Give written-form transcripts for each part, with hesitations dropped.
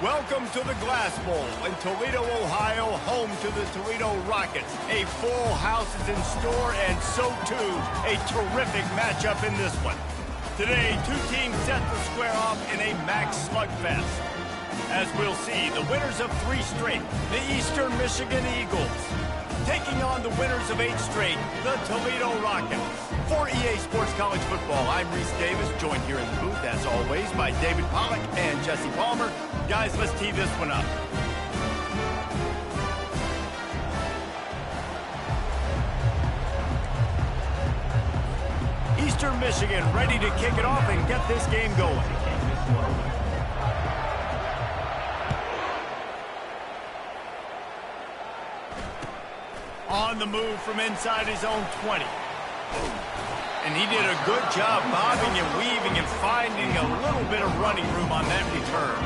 Welcome to the Glass Bowl in Toledo, Ohio, home to the Toledo Rockets. A full house is in store, and so too a terrific matchup in this one. Today, two teams set to square off in a max slugfest. As we'll see, the winners of 3 straight, the Eastern Michigan Eagles, taking on the winners of 8 straight, the Toledo Rockets. For EA Sports College Football, I'm Reese Davis, joined here in the booth, as always, by David Pollack and Jesse Palmer. Guys, let's tee this one up. Eastern Michigan ready to kick it off and get this game going. On the move from inside his own 20. And he did a good job bobbing and weaving and finding a little bit of running room on that return.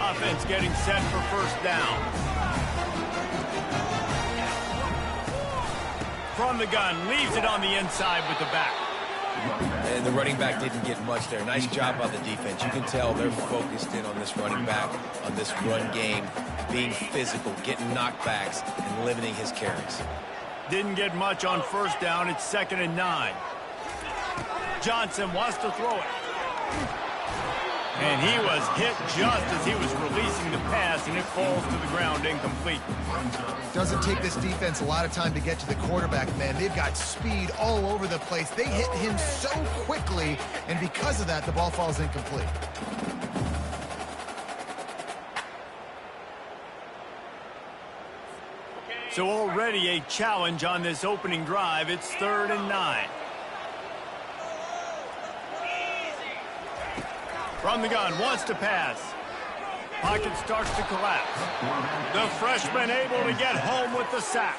Offense getting set for first down. From the gun, leaves it on the inside with the back. And the running back didn't get much there. Nice job by the defense. You can tell they're focused in on this running back, on this run game, being physical, getting knockbacks, and limiting his carries. Didn't get much on first down. It's 2nd and 9. Johnson wants to throw it. And he was hit just as he was releasing the pass, and it falls to the ground incomplete. Doesn't take this defense a lot of time to get to the quarterback, man. They've got speed all over the place. They hit him so quickly, and because of that, the ball falls incomplete. So already a challenge on this opening drive. It's 3rd and 9. From the gun, wants to pass. Pocket starts to collapse. The freshman able to get home with the sack.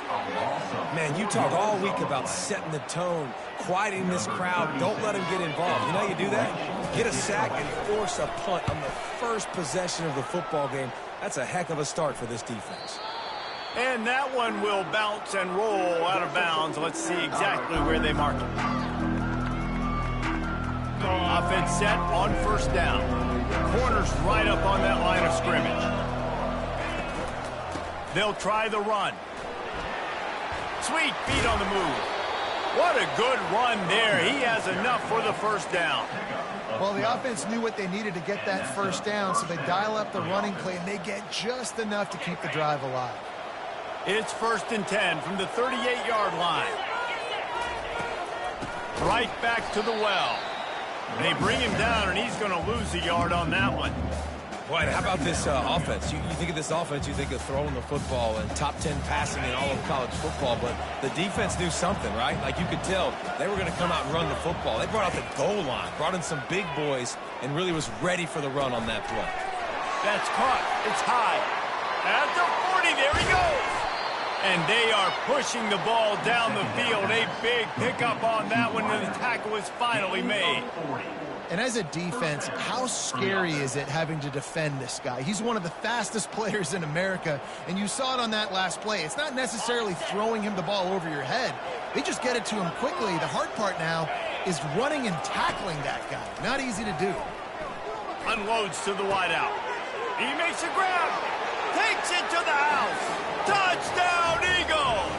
Man, you talk all week about setting the tone, quieting this crowd. Don't let them get involved. You know how you do that? Get a sack and force a punt on the first possession of the football game. That's a heck of a start for this defense. And that one will bounce and roll out of bounds. Let's see exactly where they mark it. Offense set on first down. Corners right up on that line of scrimmage. They'll try the run. Sweet feet on the move. What a good run there. He has enough for the first down. Well, the offense knew what they needed to get that first down, so they dial up the running play, and they get just enough to keep the drive alive. It's 1st and 10 from the 38-yard line. Right back to the well. They bring him down, and he's going to lose a yard on that one. Boy, how about this offense? You think of this offense, you think of throwing the football and top 10 passing in all of college football, but the defense knew something, right? Like you could tell they were going to come out and run the football. They brought out the goal line, brought in some big boys, and really was ready for the run on that play. That's caught. It's high. At the 40, there he goes. And they are pushing the ball down the field. A big pickup on that one, and the tackle is finally made. And as a defense, how scary is it having to defend this guy? He's one of the fastest players in America, and you saw it on that last play. It's not necessarily throwing him the ball over your head. They just get it to him quickly. The hard part now is running and tackling that guy. Not easy to do. Unloads to the wideout. He makes a grab. Takes it to the house. Touchdown, Eagles!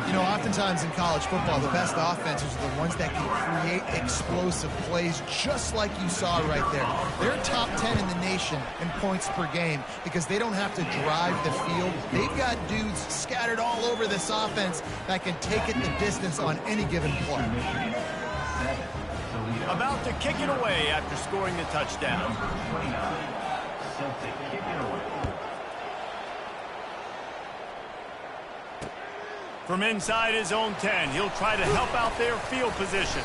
You know, oftentimes in college football, the best offenses are the ones that can create explosive plays, just like you saw right there. They're top 10 in the nation in points per game because they don't have to drive the field. They've got dudes scattered all over this offense that can take it the distance on any given play. About to kick it away after scoring the touchdown. From inside his own 10, he'll try to help out their field position.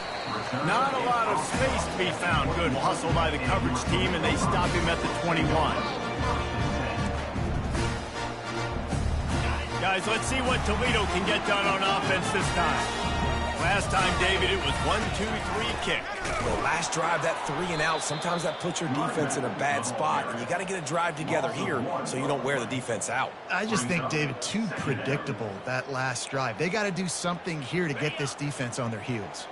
Not a lot of space to be found. Good hustle by the coverage team, and they stop him at the 21. Guys, let's see what Toledo can get done on offense this time. Last time, David, it was 1-2-3 kick. Well, last drive, that 3 and out, sometimes that puts your defense in a bad spot, and you got to get a drive together here so you don't wear the defense out. I just think, David, too predictable, that last drive. They got to do something here to get this defense on their heels.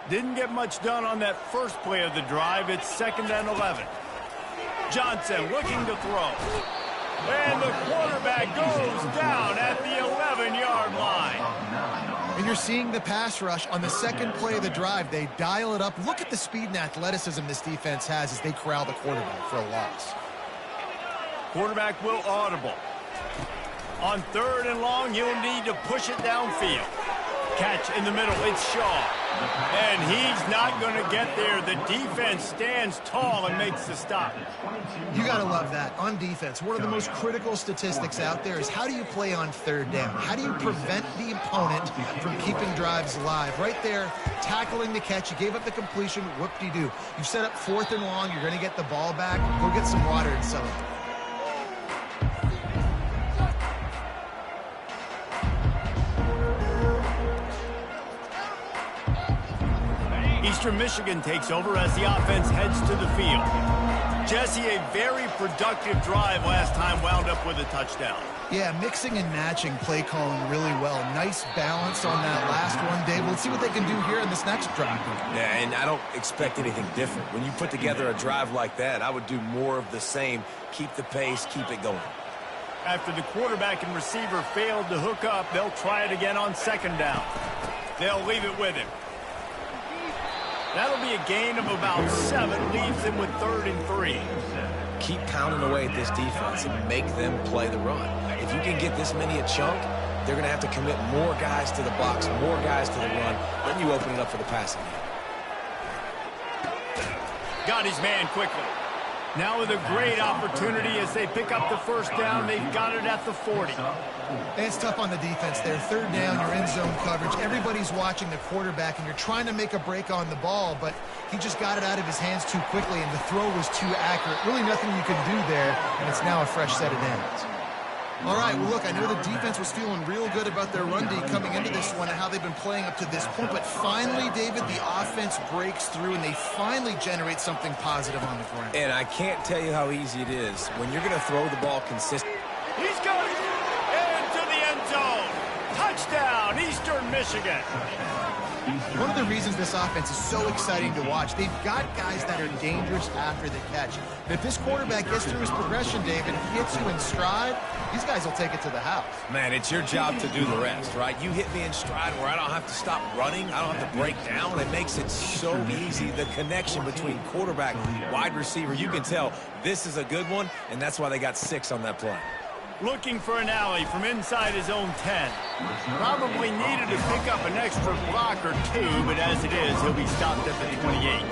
Didn't get much done on that first play of the drive. It's 2nd and 11. Johnson looking to throw. And the quarterback goes down at the 11-yard line. And you're seeing the pass rush on the second play of the drive. They dial it up. Look at the speed and athleticism this defense has as they corral the quarterback for a loss. Quarterback will audible. On 3rd and long, he'll need to push it downfield. Catch in the middle, it's Shaw. And he's not going to get there. The defense stands tall and makes the stop. You got to love that. On defense, one of the most critical statistics out there is how do you play on 3rd down? How do you prevent the opponent from keeping drives alive? Right there, tackling the catch. You gave up the completion, whoop-de-doo. You've set up 4th and long. You're going to get the ball back. Go get some water and celebrate. Eastern Michigan takes over as the offense heads to the field. Jesse, a very productive drive last time, wound up with a touchdown. Yeah, mixing and matching play calling really well. Nice balance on that last one, Dave. Let's see what they can do here in this next drive. Yeah, and I don't expect anything different. When you put together a drive like that, I would do more of the same. Keep the pace, keep it going. After the quarterback and receiver failed to hook up, they'll try it again on 2nd down. They'll leave it with him. That'll be a gain of about 7, leaves him with 3rd and 3. Keep pounding away at this defense and make them play the run. If you can get this many a chunk, they're going to have to commit more guys to the box, more guys to the run. Then you open it up for the passing game. Got his man quickly. Now with a great opportunity as they pick up the 1st down. They've got it at the 40. And it's tough on the defense there. 3rd down, you're in zone coverage. Everybody's watching the quarterback, and you're trying to make a break on the ball, but he just got it out of his hands too quickly, and the throw was too accurate. Really nothing you can do there, and it's now a fresh set of downs. All right, well, look, I know the defense was feeling real good about their run D coming into this one and how they've been playing up to this point, but finally, David, the offense breaks through, and they finally generate something positive on the ground. And I can't tell you how easy it is when you're going to throw the ball consistently. He's got it into the end zone. Touchdown, Eastern Michigan. One of the reasons this offense is so exciting to watch, they've got guys that are dangerous after the catch. And if this quarterback gets through his progression, David, hits you in stride, these guys will take it to the house. Man, it's your job to do the rest, right? You hit me in stride where I don't have to stop running. I don't have to break down. It makes it so easy. The connection between quarterback and wide receiver, you can tell this is a good one, and that's why they got 6 on that play. Looking for an alley from inside his own 10. Probably needed to pick up an extra block or 2, but as it is, he'll be stopped at the 28.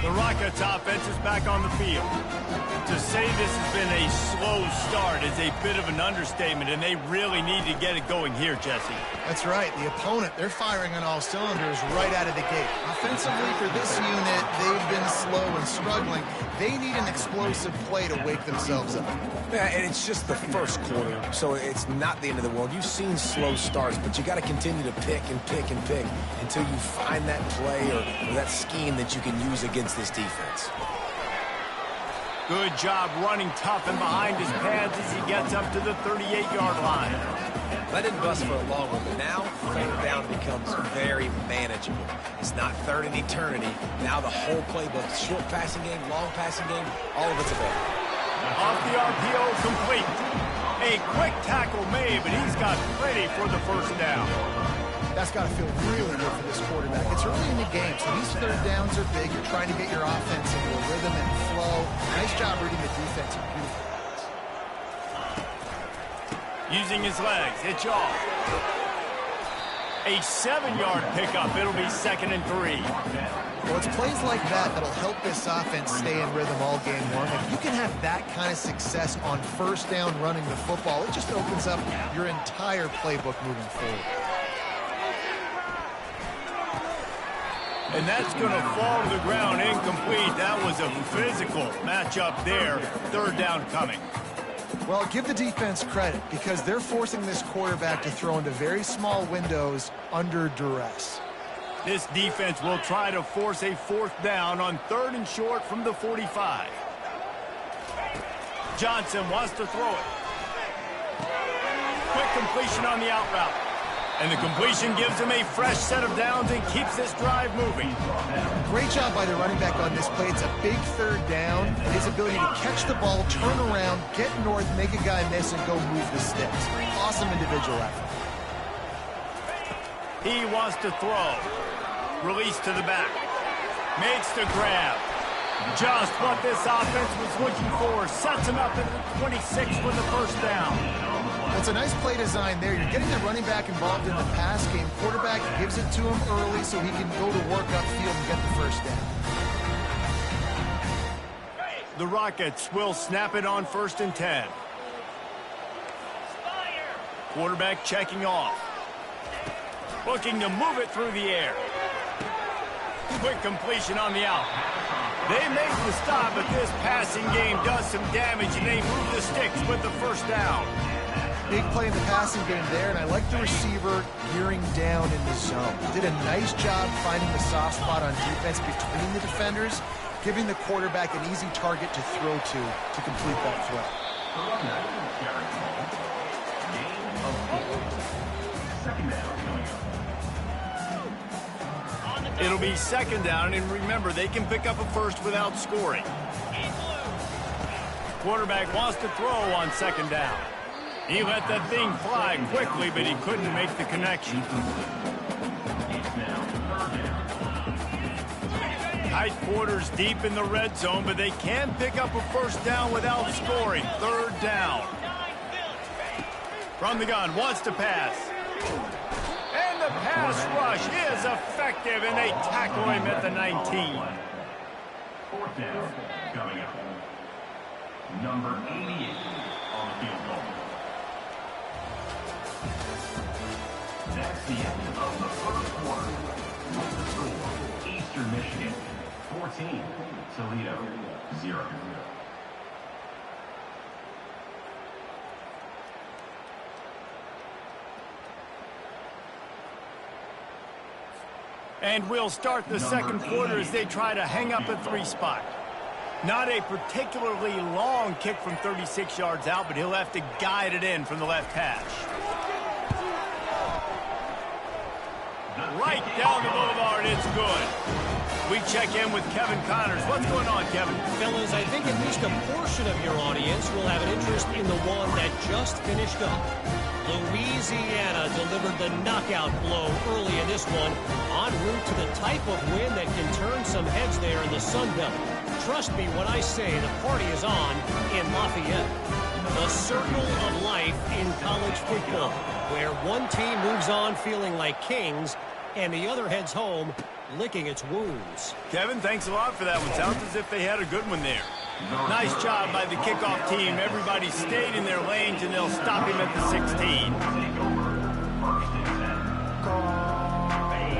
The Rockets offense is back on the field. To say this has been a slow start is a bit of an understatement, and they really need to get it going here, Jesse. That's right. The opponent, they're firing on all cylinders right out of the gate. Offensively for this unit, they've been slow and struggling. They need an explosive play to wake themselves up. Yeah, and it's just the first quarter, so it's not the end of the world. You've seen slow starts, but you got to continue to pick and pick and pick until you find that play or that scheme that you can use against this defense. Good job running tough and behind his pads as he gets up to the 38-yard line. That didn't bust for a long one, but now 3rd down becomes very manageable. It's not 3rd and eternity. Now the whole playbook, short passing game, long passing game, all of it's available. Off the RPO, complete. A quick tackle made, but he's got plenty for the 1st down. That's got to feel really good for this quarterback. It's early in the game, so these 3rd downs are big. You're trying to get your offense into a rhythm and flow. Nice job reading the defense. Beautiful. Using his legs, it's off. A 7-yard pickup. It'll be 2nd and 3. Well, it's plays like that that'll help this offense stay in rhythm all game long. If you can have that kind of success on 1st down running the football, it just opens up your entire playbook moving forward. And that's going to fall to the ground incomplete. That was a physical matchup there. 3rd down coming. Well, give the defense credit because they're forcing this quarterback to throw into very small windows under duress. This defense will try to force a 4th down on 3rd and short from the 45. Johnson wants to throw it. Quick completion on the out route. And the completion gives him a fresh set of downs and keeps this drive moving. Great job by the running back on this play. It's a big third down. His ability to catch the ball, turn around, get north, make a guy miss, and go move the sticks. Awesome individual effort. He wants to throw. Release to the back. Makes the grab. Just what this offense was looking for. Sets him up at the 26 for the first down. It's a nice play design there. You're getting the running back involved in the pass game. Quarterback gives it to him early so he can go to work upfield and get the first down. The Rockets will snap it on 1st and 10. Quarterback checking off. Looking to move it through the air. Quick completion on the out. They make the stop, but this passing game does some damage, and they move the sticks with the first down. Big play in the passing game there, and I like the receiver gearing down in the zone. Did a nice job finding the soft spot on defense between the defenders, giving the quarterback an easy target to throw to complete that throw. It'll be 2nd down, and remember, they can pick up a first without scoring. Quarterback wants to throw on 2nd down. He let that thing fly quickly, but he couldn't make the connection. Tight quarters deep in the red zone, but they can pick up a first down without scoring. 3rd down. From the gun, wants to pass. And the pass rush is effective, and they tackle him at the 19. 4th down coming up. Number 88 on the field goal. That's the end of the first quarter. With the score, Eastern Michigan 14, Toledo 0. And we'll start the 2nd quarter as they try to hang up a 3 spot. Not a particularly long kick from 36 yards out, but he'll have to guide it in from the left hash. Right down the boulevard, it's good. We check in with Kevin Connors. What's going on, Kevin? Fellas, I think at least a portion of your audience will have an interest in the one that just finished up. Louisiana delivered the knockout blow early in this one, en route to the type of win that can turn some heads there in the Sun Belt. Trust me when I say the party is on in Lafayette. The circle of life in college football, where one team moves on feeling like kings and the other heads home licking its wounds. Kevin, thanks a lot for that one. Sounds as if they had a good one there. Nice job by the kickoff team. Everybody stayed in their lanes, and they'll stop him at the 16.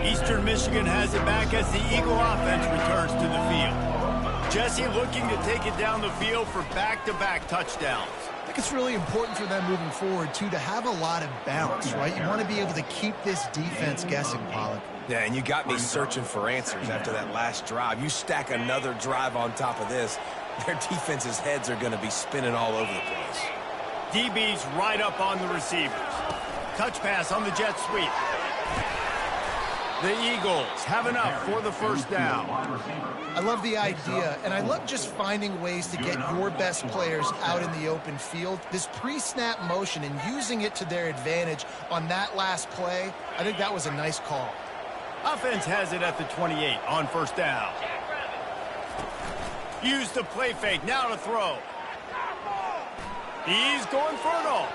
Eastern Michigan has it back as the Eagle offense returns to the field. Jesse looking to take it down the field for back-to-back touchdowns. I think it's really important for them moving forward, too, to have a lot of bounce, right? You want to be able to keep this defense guessing, Pollock. Yeah, and you got me searching for answers after that last drive. You stack another drive on top of this, their defense's heads are going to be spinning all over the place. DB's right up on the receivers. Touch pass on the jet sweep. The Eagles have enough for the first down. I love the idea, and I love just finding ways to get your best players out in the open field. This pre-snap motion and using it to their advantage on that last play, I think that was a nice call. Offense has it at the 28 on first down. Use the play fake, now to throw. He's going for it all.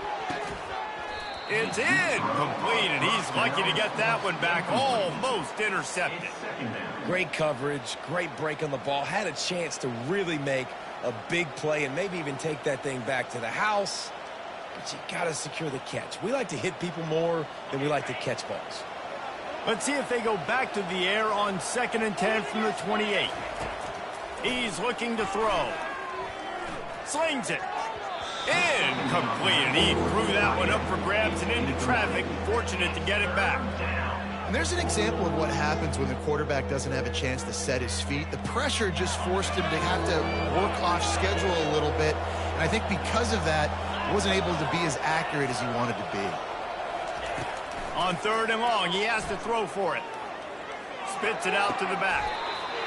It's incomplete, and he's lucky to get that one back, almost intercepted. Great coverage, great break on the ball. Had a chance to really make a big play and maybe even take that thing back to the house. But you got to secure the catch. We like to hit people more than we like to catch balls. Let's see if they go back to the air on 2nd and 10 from the 28. He's looking to throw. Slings it. Incomplete, and he threw that one up for grabs and into traffic. Fortunate to get it back. And there's an example of what happens when the quarterback doesn't have a chance to set his feet. The pressure just forced him to have to work off schedule a little bit. And I think because of that, he wasn't able to be as accurate as he wanted to be. On 3rd and long, he has to throw for it. Spits it out to the back.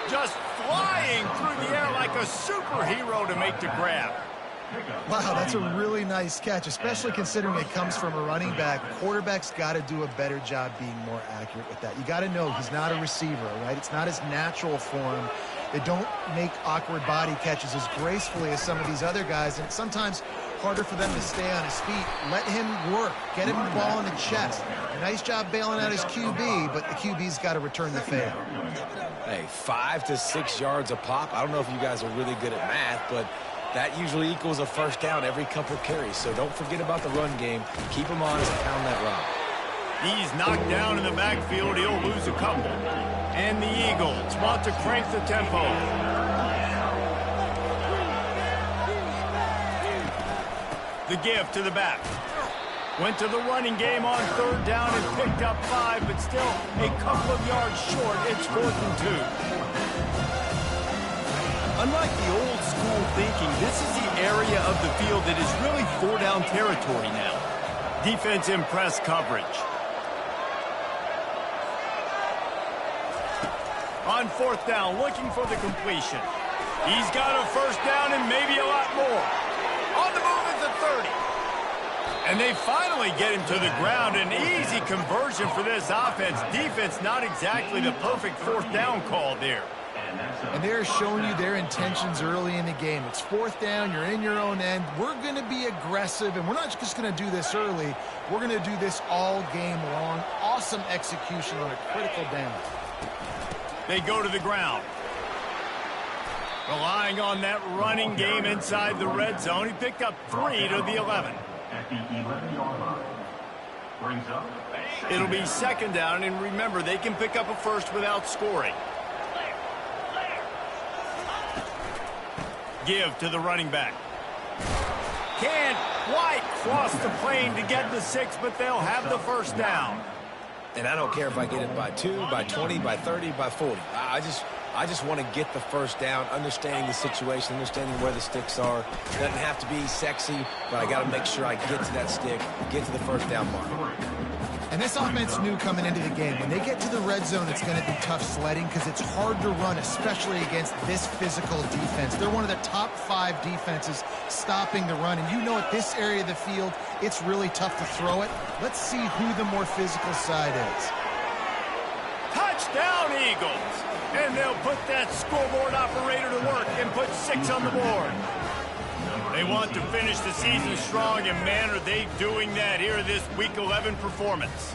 Just flying through the air like a superhero to make the grab. Wow, that's a really nice catch, especially considering it comes from a running back. Quarterback's got to do a better job being more accurate with that. You got to know he's not a receiver, right? It's not his natural form. They don't make awkward body catches as gracefully as some of these other guys, and it's sometimes harder for them to stay on his feet. Let him work. Get him the ball in the chest. Nice job bailing out his QB, but the QB's got to return the favor. Hey, 5 to 6 yards a pop. I don't know if you guys are really good at math, but that usually equals a first down every couple carries. So don't forget about the run game. Keep him honest and pound that rock. He's knocked down in the backfield. He'll lose a couple. And the Eagles want to crank the tempo. The give to the back. Went to the running game on 3rd down and picked up 5, but still a couple of yards short. It's 4th and 2. Unlike the old school thinking, this is the area of the field that is really 4-down territory now. Defense in press coverage. On 4th down, looking for the completion. He's got a first down and maybe a lot more. On the move at the 30. And they finally get him to the ground. An easy conversion for this offense. Defense not exactly the perfect 4th down call there. And they're showing you their intentions early in the game. It's 4th down. You're in your own end. We're going to be aggressive, and we're not just going to do this early. We're going to do this all game long. Awesome execution on a critical down. They go to the ground. Relying on that running game inside the red zone. He picked up 3 to the 11. At the 11-yard line. Brings up. It'll be 2nd down, and remember, they can pick up a first without scoring. Give to the running back. Can't quite cross the plane to get the 6, but they'll have the first down. And I don't care if I get it by 2, by 20, by 30, by 40. I just want to get the first down, understanding the situation, understanding where the sticks are. It doesn't have to be sexy, but I got to make sure I get to that stick, get to the first down mark. And this offense knew coming into the game, when they get to the red zone, it's going to be tough sledding because it's hard to run, especially against this physical defense. They're one of the top 5 defenses stopping the run. And you know at this area of the field, it's really tough to throw it. Let's see who the more physical side is. Touchdown, Eagles! And they'll put that scoreboard operator to work and put 6 on the board. They want to finish the season strong, and man, are they doing that here in this Week 11 performance.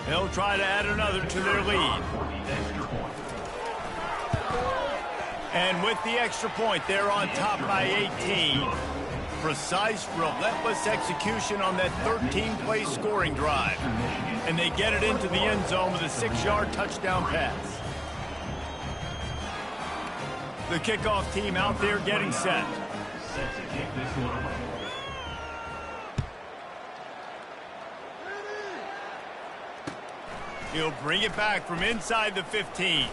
They'll try to add another to their lead. And with the extra point, they're on top by 18. Precise, relentless execution on that 13-play scoring drive. And they get it into the end zone with a 6-yard touchdown pass. The kickoff team out there getting set. Set to kick this one away. He'll bring it back from inside the 15.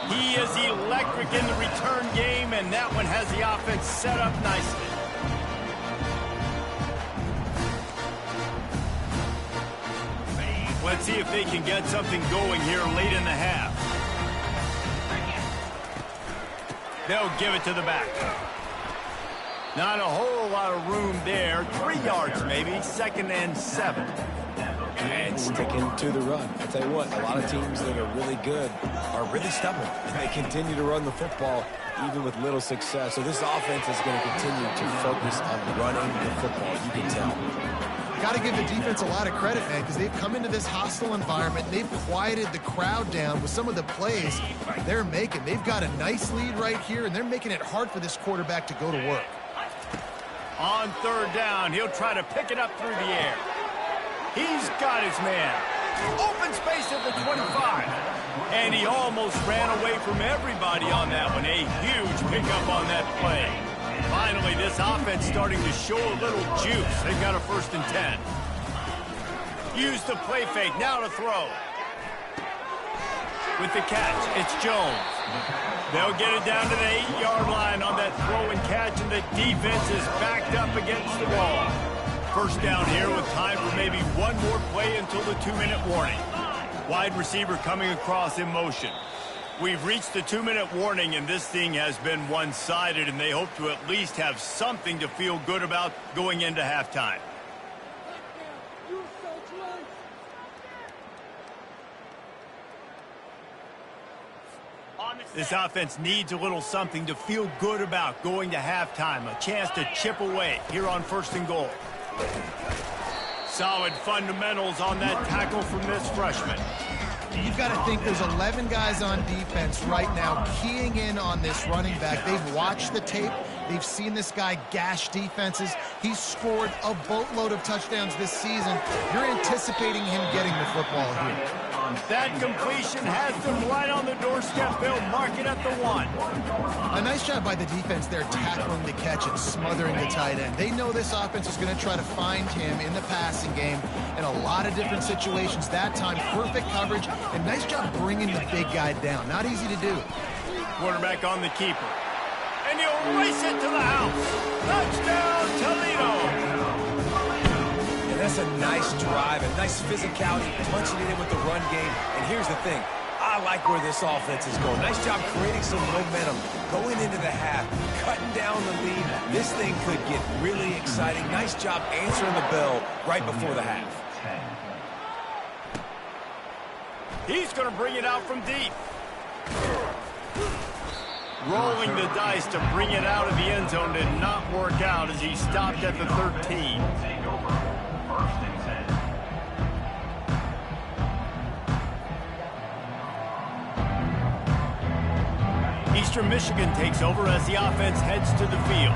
He is electric in the return game, and that one has the offense set up nicely. Let's see if they can get something going here late in the half. They'll give it to the back. Not a whole lot of room there. 3 yards maybe, 2nd and 7. And sticking to the run. I'll tell you what, a lot of teams that are really good are really stubborn. And they continue to run the football even with little success. So this offense is going to continue to focus on running the football. You can tell. Got to give the defense a lot of credit, man, because they've come into this hostile environment. They've quieted the crowd down with some of the plays they're making. They've got a nice lead right here, and they're making it hard for this quarterback to go to work. On 3rd down, he'll try to pick it up through the air. He's got his man. Open space at the 25. And he almost ran away from everybody on that one. A huge pickup on that play. Finally, this offense starting to show a little juice. They've got a 1st and 10. Use the play fake. Now to throw. With the catch, it's Jones. They'll get it down to the 8-yard line on that throw and catch, and the defense is backed up against the wall. First down here with time for maybe one more play until the 2-minute warning. Wide receiver coming across in motion. We've reached the 2-minute warning, and this thing has been one-sided, and they hope to at least have something to feel good about going into halftime. This offense needs a little something to feel good about going to halftime. A chance to chip away here on 1st and goal. Solid fundamentals on that tackle from this freshman. You've got to think there's 11 guys on defense right now keying in on this running back. They've watched the tape. They've seen this guy gash defenses. He's scored a boatload of touchdowns this season. You're anticipating him getting the football here. That completion has them right on the doorstep. They'll mark it at the 1. A nice job by the defense there tackling the catch and smothering the tight end. They know this offense is going to try to find him in the passing game in a lot of different situations. That time, perfect coverage, and nice job bringing the big guy down. Not easy to do. Quarterback on the keeper. And he'll race it to the house. Touchdown, Toledo. That's a nice drive, a nice physicality, punching it in with the run game. And here's the thing. I like where this offense is going. Nice job creating some momentum, going into the half, cutting down the lead. This thing could get really exciting. Nice job answering the bell right before the half. He's going to bring it out from deep. Rolling the dice to bring it out of the end zone did not work out as he stopped at the 13. Eastern Michigan takes over as the offense heads to the field.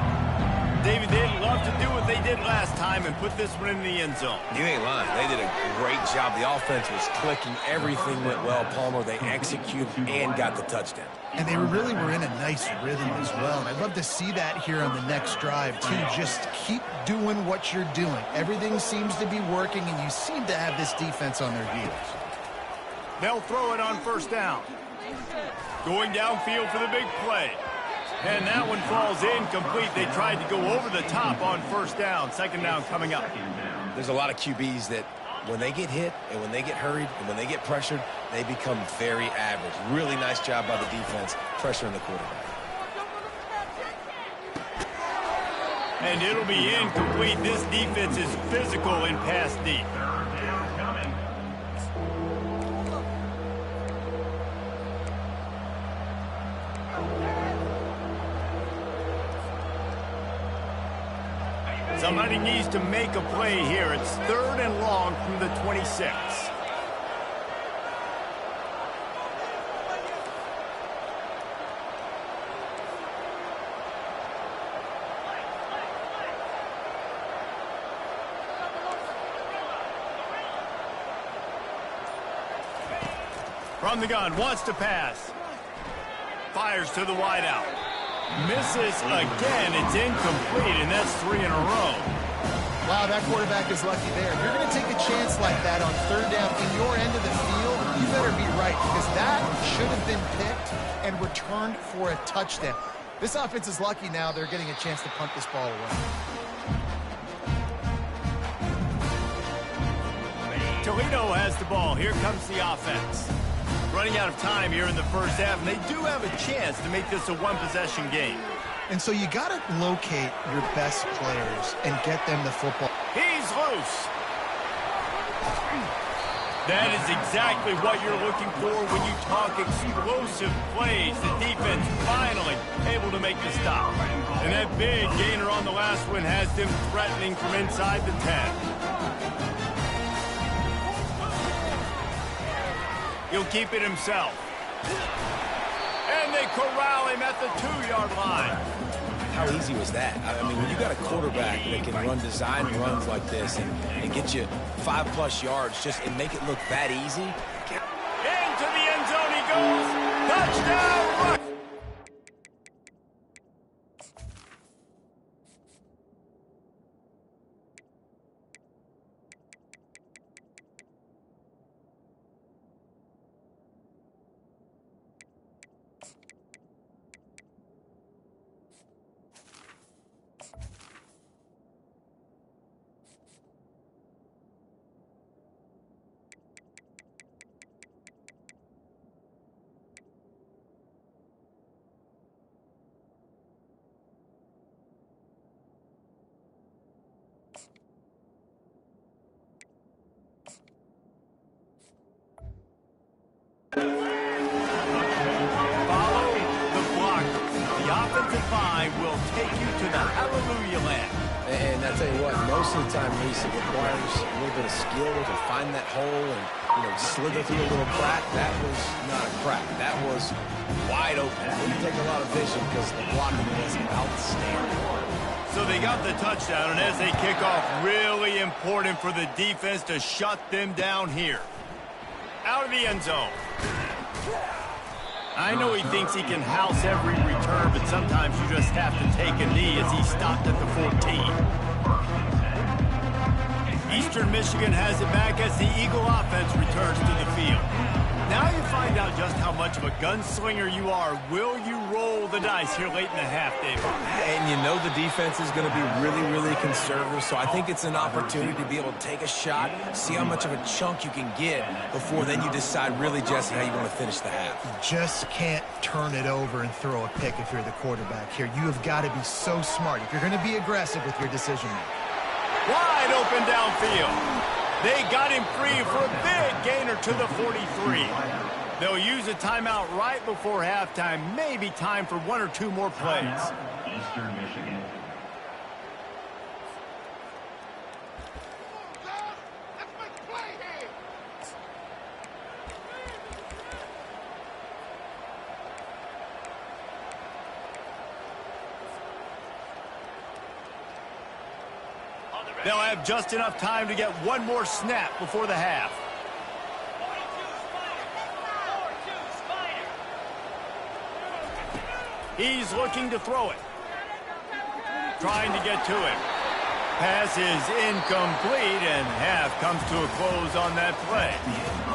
David, they'd love to do what they did last time and put this one in the end zone. You ain't lying. They did a great job. The offense was clicking. Everything went well, Palmer. They executed and got the touchdown. And they really were in a nice rhythm as well. And I'd love to see that here on the next drive, too. Just keep doing what you're doing. Everything seems to be working, and you seem to have this defense on their heels. They'll throw it on 1st down. Going downfield for the big play. And that one falls incomplete. They tried to go over the top on 1st down. 2nd down coming up. There's a lot of QBs that when they get hit and when they get hurried and when they get pressured, they become very average. Really nice job by the defense pressuring the quarterback. And it'll be incomplete. This defense is physical in pass deep. Somebody needs to make a play here. It's 3rd and long from the 26. From the gun, wants to pass. Fires to the wideout. Misses again. It's incomplete, and that's 3 in a row. Wow, that quarterback is lucky there. If you're going to take a chance like that on 3rd down in your end of the field, you better be right, because that should have been picked and returned for a touchdown. This offense is lucky now they're getting a chance to punt this ball away. Toledo has the ball. Here comes the offense. Running out of time here in the 1st half, and they do have a chance to make this a one-possession game. And so you got to locate your best players and get them the football. He's loose. That is exactly what you're looking for when you talk explosive plays. The defense finally able to make the stop. And that big gainer on the last one has them threatening from inside the 10. He'll keep it himself. And they corral him at the 2-yard line. How easy was that? I mean, when you got a quarterback that can run design runs like this and get you 5+ yards just and make it look that easy. Into the end zone he goes. Touchdown! Rush. you to the hallelujah land. And I tell you what, most of the time, Reese, it requires a little bit of skill to find that hole and, slither through a little crack. That was not a crack. That was wide open. It didn't take a lot of vision because the blocking was outstanding. So they got the touchdown, and as they kick off, really important for the defense to shut them down here. Out of the end zone. I know he thinks he can house every return, but sometimes you just have to take a knee as he stopped at the 14. Eastern Michigan has it back as the Eagle offense returns to the field. Now you find out just how much of a gunslinger you are. Will you roll the dice here late in the half, David? And the defense is going to be really, really conservative, so I think it's an opportunity to be able to take a shot, see how much of a chunk you can get before then you decide really, Jesse, how you want to finish the half. You just can't turn it over and throw a pick if you're the quarterback here. You have got to be so smart if you're going to be aggressive with your decision making. Wide open downfield. They got him free for a big gainer to the 43. They'll use a timeout right before halftime. Maybe time for one or two more plays. Eastern Michigan. They'll have just enough time to get one more snap before the half. He's looking to throw it. Trying to get to it. Pass is incomplete, and half comes to a close on that play.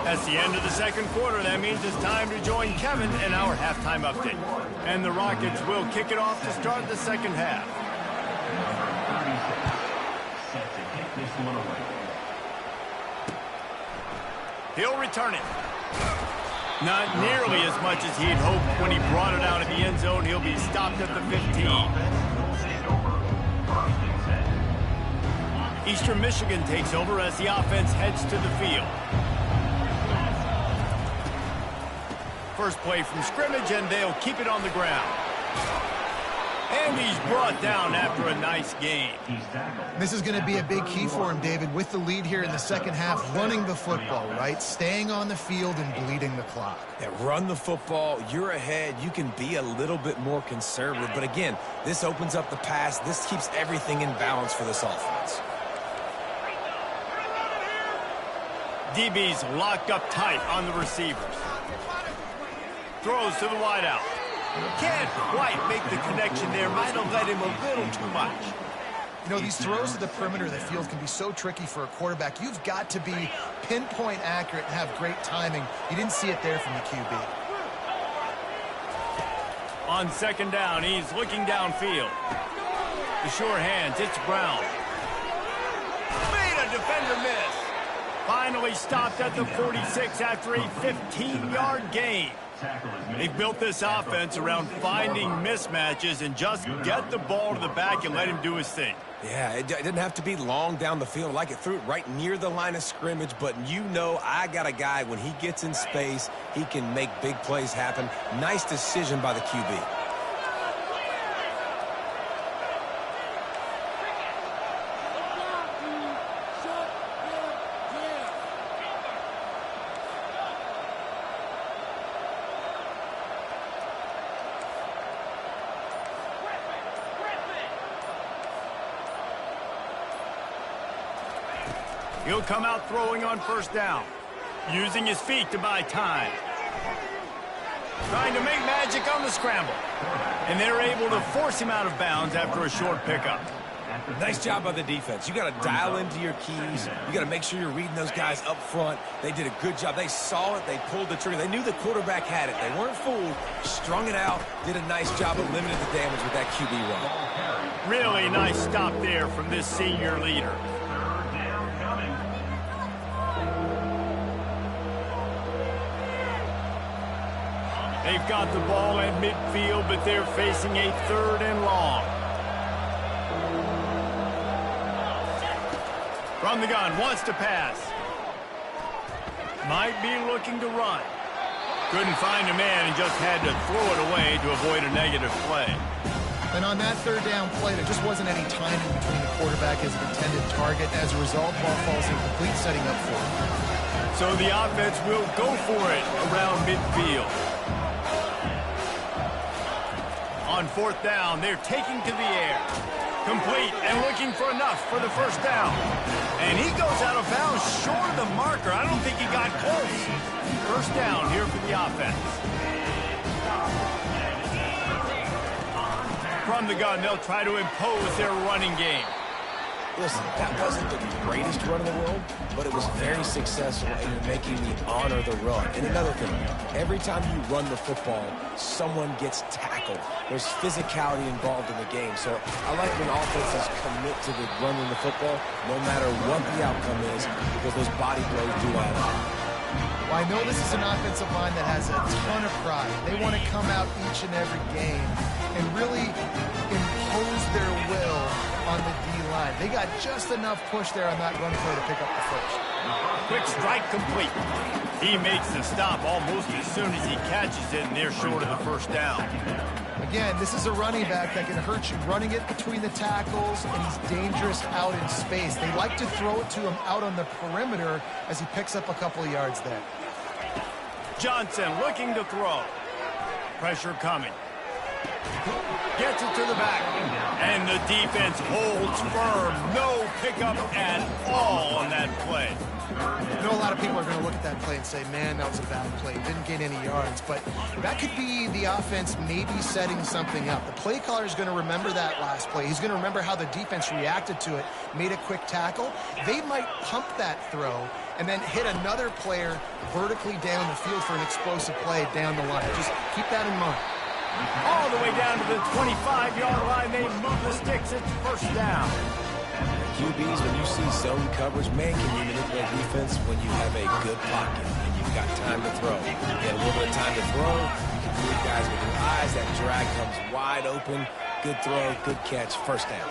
That's the end of the second quarter. That means it's time to join Kevin in our halftime update. And the Rockets will kick it off to start the second half. He'll return it. Not nearly as much as he'd hoped when he brought it out of the end zone. He'll be stopped at the 15. Eastern Michigan takes over as the offense heads to the field. First play from scrimmage, and they'll keep it on the ground. And he's brought down after a nice game. This is going to be a big key for him, David, with the lead here in the second half, running the football, right? Staying on the field and bleeding the clock. Yeah, run the football. You're ahead. You can be a little bit more conservative. But again, this opens up the pass. This keeps everything in balance for this offense. DB's locked up tight on the receivers. Throws to the wideout. Can't quite make the connection there. Might have led him a little too much. These throws to the perimeter of the field can be so tricky for a quarterback. You've got to be pinpoint accurate and have great timing. You didn't see it there from the QB. On second down, he's looking downfield. The sure hands, it's Brown. Made a defender miss. Finally stopped at the 46 after a 15-yard gain. They've built this offense around finding mismatches and just get the ball to the back and let him do his thing. Yeah, it didn't have to be long down the field. Like it threw it right near the line of scrimmage, but I got a guy, when he gets in space, he can make big plays happen. Nice decision by the QB. He'll come out throwing on first down, using his feet to buy time. Trying to make magic on the scramble. And they're able to force him out of bounds after a short pickup. Nice job by the defense. You got to dial into your keys. You got to make sure you're reading those guys up front. They did a good job. They saw it. They pulled the trigger. They knew the quarterback had it. They weren't fooled. Strung it out. Did a nice job of limiting the damage with that QB run. Really nice stop there from this senior leader. They've got the ball at midfield, but they're facing a third and long. From the gun, wants to pass. Might be looking to run. Couldn't find a man and just had to throw it away to avoid a negative play. And on that third down play, there just wasn't any timing between the quarterback and his intended target. As a result, ball falls incomplete, setting up for it. So the offense will go for it around midfield. On fourth down, they're taking to the air. Complete and looking for enough for the first down. And he goes out of bounds short of the marker. I don't think he got close. First down here for the offense. From the gun, they'll try to impose their running game. Listen, that wasn't the greatest run in the world, but it was very successful, and you're making me honor the run. And another thing, every time you run the football, someone gets tackled. There's physicality involved in the game. So I like when offenses commit to the running the football, no matter what the outcome is, because those body blows do add up. Well, I know this is an offensive line that has a ton of pride. They want to come out each and every game and really impose their will on the D-line. They got just enough push there on that run play to pick up the first. Quick strike complete. He makes the stop almost as soon as he catches it, and they're short of the first down. Again, this is a running back that can hurt you running it between the tackles, and he's dangerous out in space. They like to throw it to him out on the perimeter as he picks up a couple of yards there. Johnson looking to throw. Pressure coming. Gets it to the back. And the defense holds firm. No pickup at all on that play. I know a lot of people are going to look at that play and say, man, that was a bad play. Didn't gain any yards. But that could be the offense maybe setting something up. The play caller is going to remember that last play. He's going to remember how the defense reacted to it, made a quick tackle. They might pump that throw and then hit another player vertically down the field for an explosive play down the line. Just keep that in mind. All the way down to the 25-yard line. They move the sticks. It's first down. QBs, when you see zone coverage, man, can you manipulate defense when you have a good pocket and you've got time to throw? You get a little bit of time to throw. You can read guys with your eyes. That drag comes wide open. Good throw, good catch, first down.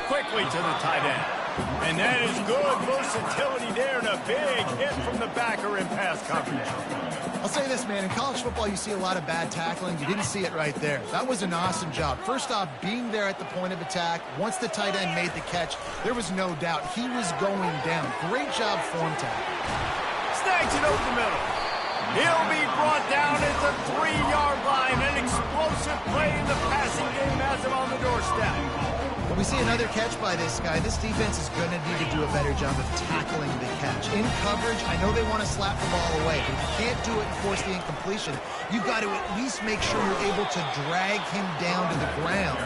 Quickly to the tight end. And that is good versatility there and a big hit from the backer in pass coverage. I'll say this, man. In college football, you see a lot of bad tackling. You didn't see it right there. That was an awesome job. First off, being there at the point of attack. Once the tight end made the catch, there was no doubt he was going down. Great job form tackle. Snags it over the middle. He'll be brought down at the 3-yard line. An explosive play in the passing game has him on the doorstep. When we see another catch by this guy, this defense is going to need to do a better job of tackling the catch. In coverage, I know they want to slap the ball away, but if you can't do it and force the incompletion, you've got to at least make sure you're able to drag him down to the ground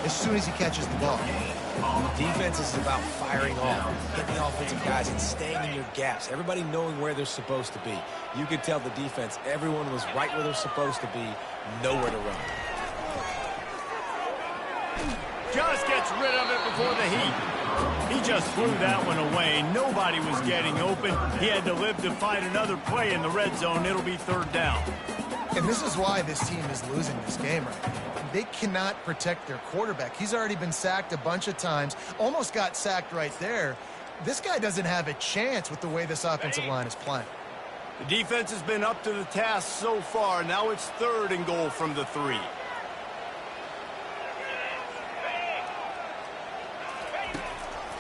as soon as he catches the ball. Defense is about firing off, hitting the offensive guys, and staying in your gaps. Everybody knowing where they're supposed to be. You could tell the defense, everyone was right where they're supposed to be, nowhere to run. Just gets rid of it before the heat. He just threw that one away. Nobody was getting open. He had to live to find another play in the red zone. It'll be third down. And this is why this team is losing this game right now. They cannot protect their quarterback. He's already been sacked a bunch of times. Almost got sacked right there. This guy doesn't have a chance with the way this offensive line is playing. The defense has been up to the task so far. Now it's third and goal from the 3.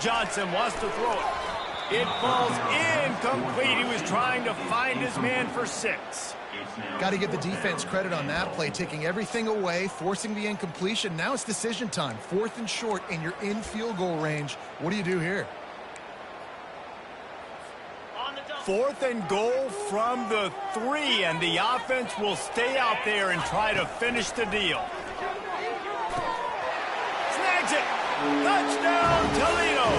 Johnson wants to throw it. It falls incomplete. He was trying to find his man for 6. Got to give the defense credit on that play, taking everything away, forcing the incompletion. Now it's decision time. 4th and short, and you're in field goal range. What do you do here? 4th and goal from the 3, and the offense will stay out there and try to finish the deal. Snags it. Touchdown, Toledo.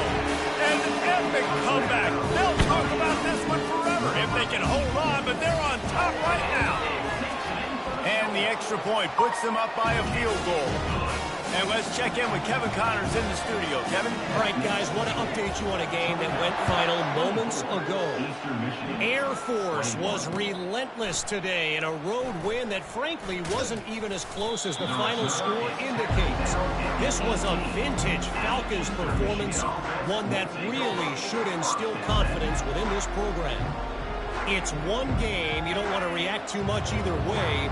And an epic comeback. They'll talk about this one forever if they can hold on, but they're on top right now. And the extra point puts them up by a field goal. And let's check in with Kevin Connors in the studio. Kevin? All right, guys, want to update you on a game that went final moments ago. Air Force was relentless today in a road win that, frankly, wasn't even as close as the final score indicates. This was a vintage Falcons performance, one that really should instill confidence within this program. It's one game. You don't want to react too much either way.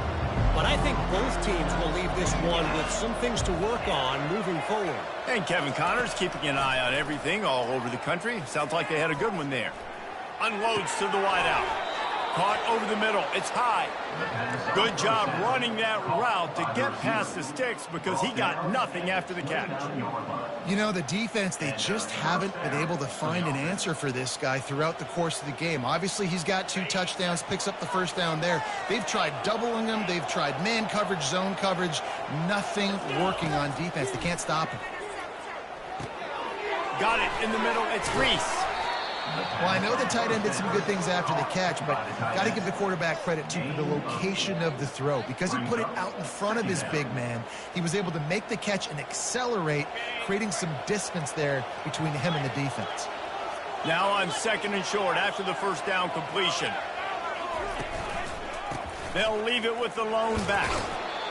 But I think both teams will leave this one with some things to work on moving forward. And Kevin Connors keeping an eye on everything all over the country. Sounds like they had a good one there. Unloads to the wideout. Caught over the middle. It's high. Good job running that route to get past the sticks because he got nothing after the catch. You know, the defense, they just haven't been able to find an answer for this guy throughout the course of the game. Obviously, he's got 2 touchdowns, picks up the first down there. They've tried doubling him. They've tried man coverage, zone coverage. Nothing working on defense. They can't stop him. Got it in the middle. It's Reese. Well, I know the tight end did some good things after the catch, but got to give the quarterback credit, too, for the location of the throw. Because he put it out in front of his big man, he was able to make the catch and accelerate, creating some distance there between him and the defense. Now on 2nd and short after the first down completion. They'll leave it with the lone back.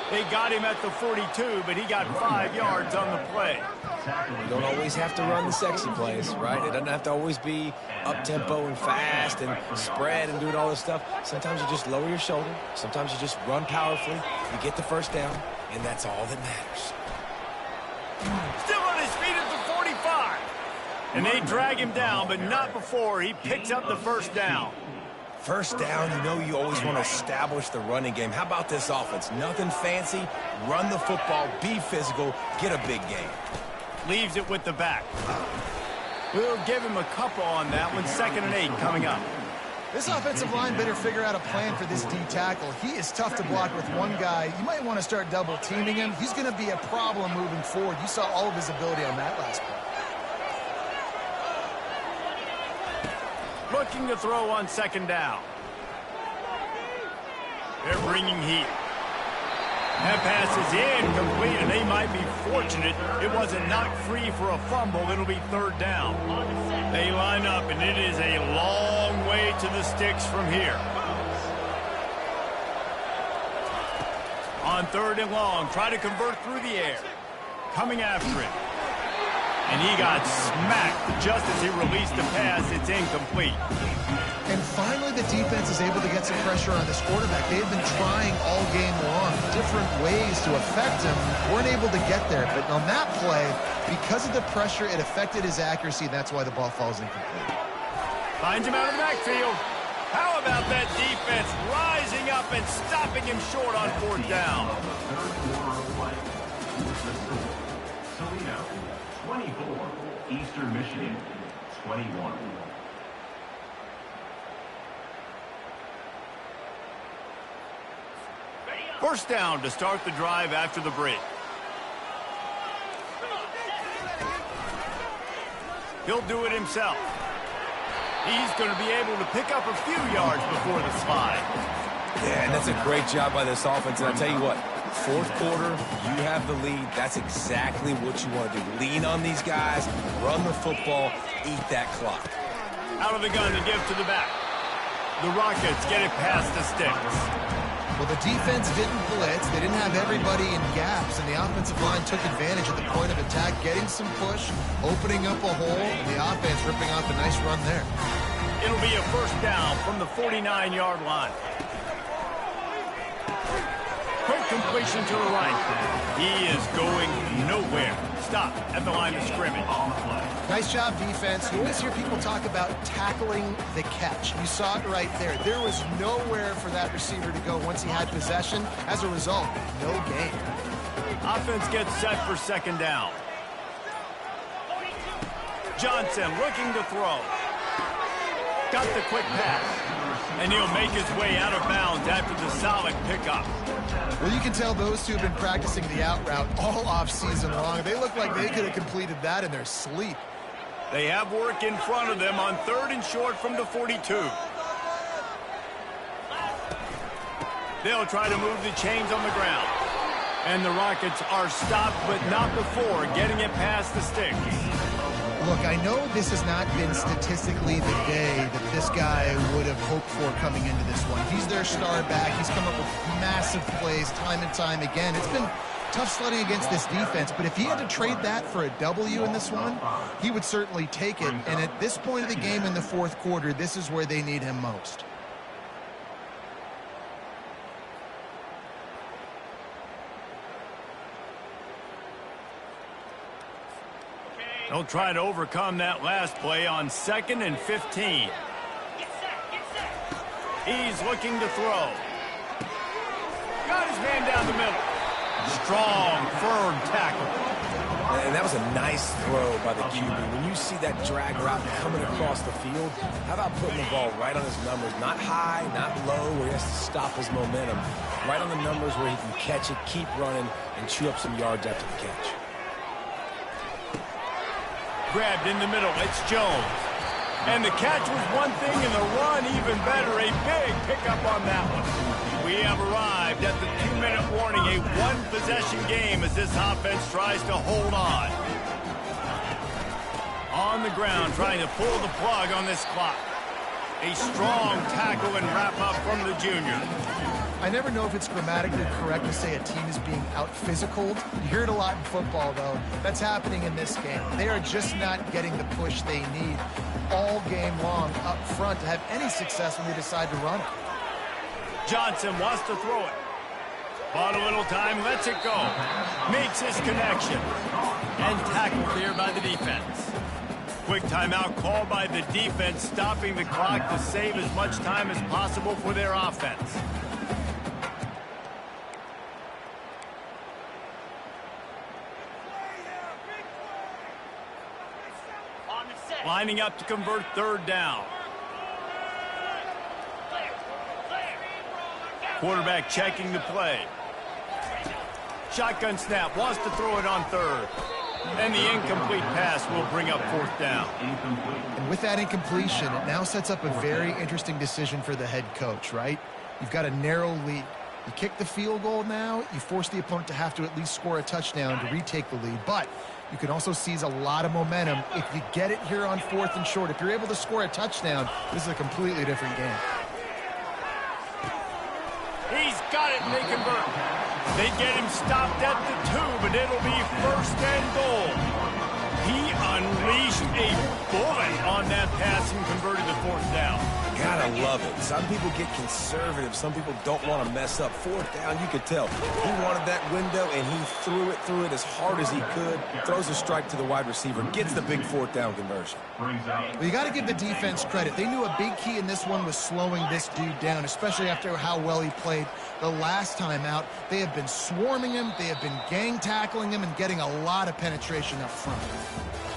They got him at the 42, but he got 5 yards on the play. You don't always have to run the sexy plays, right? It doesn't have to always be up-tempo and fast and spread and doing all this stuff. Sometimes you just lower your shoulder. Sometimes you just run powerfully. You get the first down, and that's all that matters. Still on his feet at the 45. And they drag him down, but not before he picks up the first down. First down, you know you always want to establish the running game. How about this offense? Nothing fancy. Run the football, be physical, get a big gain. Leaves it with the back. We'll give him a couple on that one. 2nd and 8 coming up. This offensive line better figure out a plan for this D tackle. He is tough to block with one guy. You might want to start double teaming him. He's going to be a problem moving forward. You saw all of his ability on that last play. Looking to throw on 2nd down. They're bringing heat. That pass is incomplete, and they might be fortunate it wasn't knocked free for a fumble. It'll be 3rd down. They line up, and it is a long way to the sticks from here. On 3rd and long, try to convert through the air. Coming after it. And he got smacked just as he released the pass. It's incomplete. And finally, the defense is able to get some pressure on this quarterback. They've been trying all game long different ways to affect him. Weren't able to get there. But on that play, because of the pressure, it affected his accuracy. And that's why the ball falls incomplete. Finds him out of the backfield. How about that defense rising up and stopping him short on 4th down? Toledo, 24. Eastern Michigan, 21. First down to start the drive after the break. He'll do it himself. He's going to be able to pick up a few yards before the slide. Yeah, and that's a great job by this offense. And I'll tell you what, 4th quarter, you have the lead. That's exactly what you want to do. Lean on these guys, run the football, eat that clock. Out of the gun to give to the back. The Rockets get it past the sticks. Well, the defense didn't blitz. They didn't have everybody in gaps, and the offensive line took advantage at the point of attack, getting some push, opening up a hole, and the offense ripping off a nice run there. It'll be a first down from the 49-yard line. Quick completion to the right. He is going nowhere. Stop at the line of scrimmage. Nice job, defense. You always hear people talk about tackling the catch. You saw it right there. There was nowhere for that receiver to go once he had possession. As a result, no gain. Offense gets set for 2nd down. Johnson looking to throw. Got the quick pass. And he'll make his way out of bounds after the solid pickup. Well, you can tell those two have been practicing the out route all off-season long. They look like they could have completed that in their sleep. They have work in front of them on 3rd and short from the 42. They'll try to move the chains on the ground. And the Rockets are stopped, but not before getting it past the sticks. Look, I know this has not been statistically the day that this guy would have hoped for coming into this one. He's their star back. He's come up with massive plays time and time again. It's been tough sledding against this defense, but if he had to trade that for a W in this one, he would certainly take it. And at this point of the game in the 4th quarter, this is where they need him most. They'll try to overcome that last play on 2nd and 15. He's looking to throw. Got his man down the middle. Strong, firm tackle. And that was a nice throw by the QB. When you see that drag route coming across the field, how about putting the ball right on his numbers? Not high, not low, where he has to stop his momentum. Right on the numbers where he can catch it, keep running, and chew up some yards after the catch. Grabbed in the middle. It's Jones. And the catch was one thing, and the run even better. A big pickup on that one. We have arrived at the 2-minute warning, a one-possession game as this offense tries to hold on. On the ground, trying to pull the plug on this clock. A strong tackle and wrap-up from the junior. I never know if it's grammatically correct to say a team is being out-physicaled. You hear it a lot in football, though. That's happening in this game. They are just not getting the push they need all game long up front to have any success when they decide to run it. Johnson wants to throw it. Bought a little time, lets it go. Makes his connection. And tackled here by the defense. Quick timeout called by the defense, stopping the clock to save as much time as possible for their offense. Lining up to convert 3rd down. Quarterback checking the play. Shotgun snap, wants to throw it on 3rd. And the incomplete pass will bring up 4th down. And with that incompletion, it now sets up a very interesting decision for the head coach, right? You've got a narrow lead. You kick the field goal now, you force the opponent to have to at least score a touchdown to retake the lead. But you can also seize a lot of momentum if you get it here on 4th and short. If you're able to score a touchdown, this is a completely different game. He's got it, and they convert. They get him stopped at the 2, but it'll be 1st and goal. He unleashed a bullet on that pass and converted the 4th down. Gotta love it. Some people get conservative. Some people don't want to mess up. 4th down, you could tell. He wanted that window, and he threw it as hard as he could. Throws a strike to the wide receiver. Gets the big 4th down conversion. Well, you got to give the defense credit. They knew a big key in this one was slowing this dude down, especially after how well he played the last time out. They have been swarming him. They have been gang tackling him and getting a lot of penetration up front.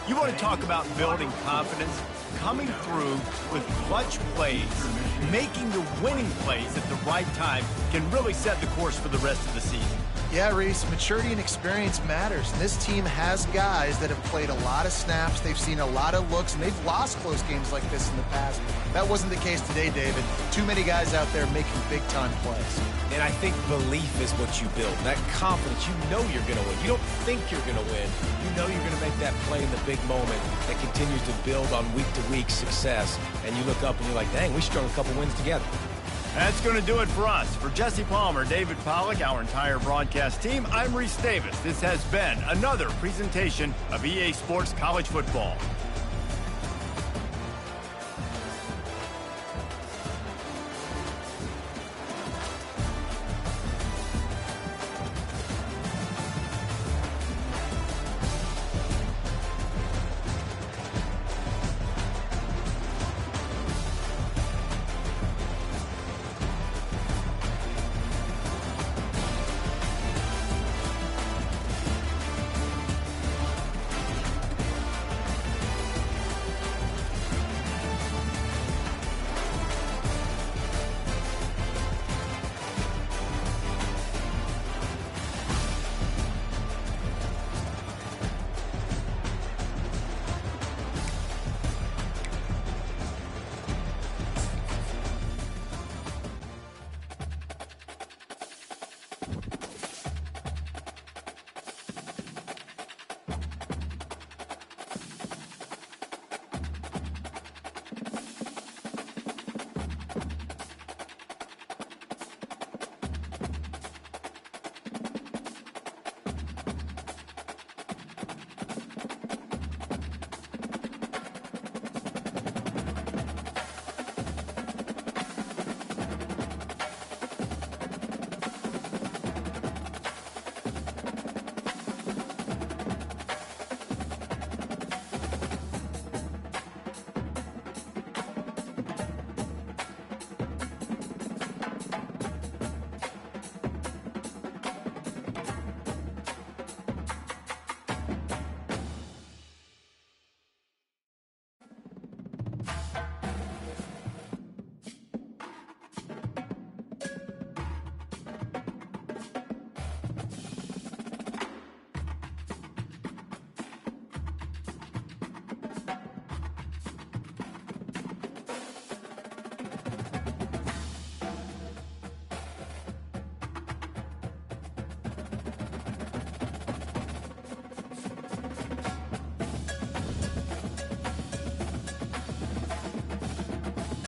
You want to talk about building confidence? Coming through with clutch plays, making the winning plays at the right time can really set the course for the rest of the season. Yeah, Reese, maturity and experience matters. And this team has guys that have played a lot of snaps. They've seen a lot of looks, and they've lost close games like this in the past. That wasn't the case today, David. Too many guys out there making big-time plays. And I think belief is what you build. That confidence, you know you're going to win. You don't think you're going to win. You know you're going to make that play in the big moment that continues to build on week-to-week success. And you look up and you're like, dang, we strung a couple wins together. That's going to do it for us. For Jesse Palmer, David Pollack, our entire broadcast team, I'm Reese Davis. This has been another presentation of EA Sports College Football.